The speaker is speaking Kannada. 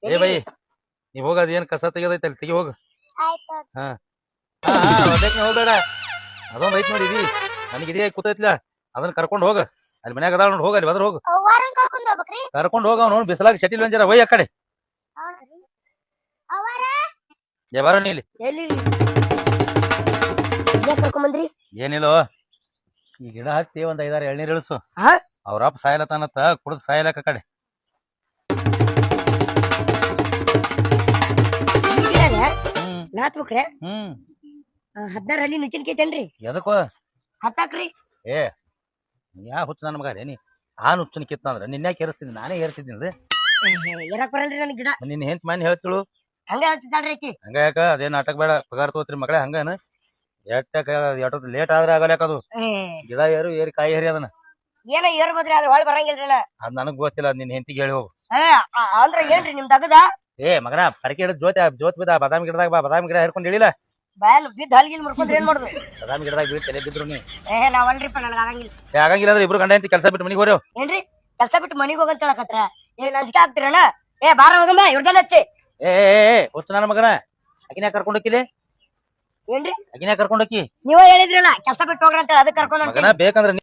ಏ ಬೈ ನೀವ್ ಹೋಗ ಅದೇನ್ ಕಸ ತೆಗಿಯೋದೈತೆ ಅಲ್ಲಿ ತೆಗಿ ಹೋಗ. ಆಯ್ತು ಹಾ ಹಾ ಒದ್ದಕ್ಕೆ ಹೋಗ್ಬೇಡ. ಅದೊಂದ್ ಐತ್ ನೋಡಿ ಇದಿ ನನಗೆ ಇದೇ ಕೂತೈತ್ಲ ಅದನ್ನ ಕರ್ಕೊಂಡ್ ಹೋಗ. ಅಲ್ಲಿ ಮನ್ಯಾಗ ಅದಾಳ ನೋಡ್ ಹೋಗ ಅಲ್ಲಿ ಬದ್ರ ಹೋಗ ಅವ್ವಾರನ್ ಕರ್ಕೊಂಡ್ ಹೋಗ್ಬೇಕ್ರಿ. ಕರ್ಕೊಂಡ್ ಹೋಗ ಅವ್ನು ಬಿಸಲಾಗ ಶೆಟಿಲ್ ಒಂಜರ ಒಯ್ ಆ ಕಡೆ. ಹೌದ್ರಿ ಅವ್ವಾರ ಏ ಬಾರೋ ನೀ ಇಲ್ಲಿ. ಎಲ್ಲಿ ಕರ್ಕೊಂಡ್ ಬಂದ್ರಿ? ಏನಿಲ್ಲೋ ಈ ಗಿಡ ಹತ್ತಿ ಒಂದ್ 5-6 ಎಳ್ನೀರ್ ಇಳಿಸು. ಹಾ ಅವ್ರ ಅಪ್ಪ ಸಾಯಲತಾನತ್ತ ಕುಡ್ದು ಸಾಯಲಕ್ಕ ಕಡೆ. ಹ್ಮ್ ನಾತ್ಬೇಕ್ರೆ ಹ್ಮ್ 16 ಹಲ್ಲಿ ನುಚ್ಚಿನ್ಕೈತೇನ್ರಿ? ಎದಕ್ಕೋ ಹತ್ತಾಕ್ರಿ. ಏ ಯಾ ಹುಚ್ಚ ನನ್ನ ಮಗ ನೀ ಆ ಹುಚ್ಚನ ಕಿತ್ತಂದ್ರ ನಿನ್ಯಾಕೆ ಏರಿಸ್ತೀನಿ ನಾನೇ ಏರ್ತಿದ್ದೀನಿ. ಏರಕ್ ಬರಲ್ರಿ ನನ್ ಗಿಡ. ನಿನ್ನ ಹೆಂತ್ ಮನೆ ಹೇಳ್ತಿಳು ಹಂಗ ಹೇಳ್ತಿದ್ದಾಳ್ರಿ ಆಕಿ. ಹಂಗ ಯಾಕ ಅದೇನ್ ನಾಟಕ ಬೇಡ ಪಗಾರ ತಗೋತ್ರಿ ಮಗಳೇ ಹಂಗನ ಎಷ್ಟ ಲೇಟ್ ಆದ್ರೆ ಆಗಲ್ಯಾಕದು ಗಿಡ ಏರಿ ಕಾಯಿ ಏರಿ ಅದನ್ನ ಏನೋ ಏರ್ಬೋದ್ರಿ ಅದ್ರ ಹೊಳ್ ಬರಂಗಿಲ್ರಿ ನಾ. ಅದ್ ನನಗ್ ಗೊತ್ತಿಲ್ಲ ನಿನ್ ಹೆಂತಿಗೆ ಹೇಳಿ ಹೋಗು. ಅಂದ್ರ ಏನ್ರಿ ನಿಮ್ದು ಅಗದ? ಏ ಮಗನ ಪರಕೆ ಹಿಡಿದ್ ಜೋತ್ ಬಿದ್ದ ಬಾದಾಮಿ ಗಿಡದಾಗ ಬಾ ಬಾದಾಮಿ ಗಿಡ ಹಿಡ್ಕೊಂಡು ಹೇಳಿಲ್ಲ ಬಾಯಲ್ ಬಿದ್ದು ಹಲ್ಗಿಲ್ ಮುರ್ಕೊಂಡ್ರಿ ಏನ್ ಮಾಡುದು? ಬಾದಾಮಿ ಗಿಡದಾಗ ಬೀಳ್ ತಲೆ ಬಿದ್ರು ನೀ ನಾವಲ್ರಿಪ್ಪ ನನಗ ಆಗಂಗಿಲ್ಲ. ಆಗಂಗಿಲ್ಲ ಅಂದ್ರೆ ಇಬ್ರು ಗಂಡ ಹೆಂಡತಿ ಕೆಲಸ ಬಿಟ್ಟು ಮನಿಗೆ ಹೋರ್ಯವ್. ಏನ್ರಿ ಕೆಲ್ಸ ಬಿಟ್ಟು ಮನಿಗ್ ಹೋಗಂತ ಹೇಳಕತ್ರ? ಏನ್ ಅಂಜಿಕೆ ಆಗ್ತಿರಣ್ಣ? ಬಾರ ಹೋಗಮ್ಮ ಇವ್ರದಲ್ಲ ಹಚ್ಚಿ. ಏ ಹುಚ್ಚ ನನ್ನ ಮಗನ ಅಕಿನ್ಯಾಗ ಕರ್ಕೊಂಡು ಹೋಗಿಲಿ ಏನ್ರಿ ಅಕಿನ್ಯಾಗ ಕರ್ಕೊಂಡು ಹೋಗಿ ನೀವ ಹೇಳಿದ್ರಲ್ಲ ಕೆಲ್ಸ ಬಿಟ್ಟು ಹೋಗ್ರಿ ಅಂತ ಅದಕ್ಕೆ ಕರ್ಕೊಂಡ್ ಮಗನ ಬೇಕಂದ್ರ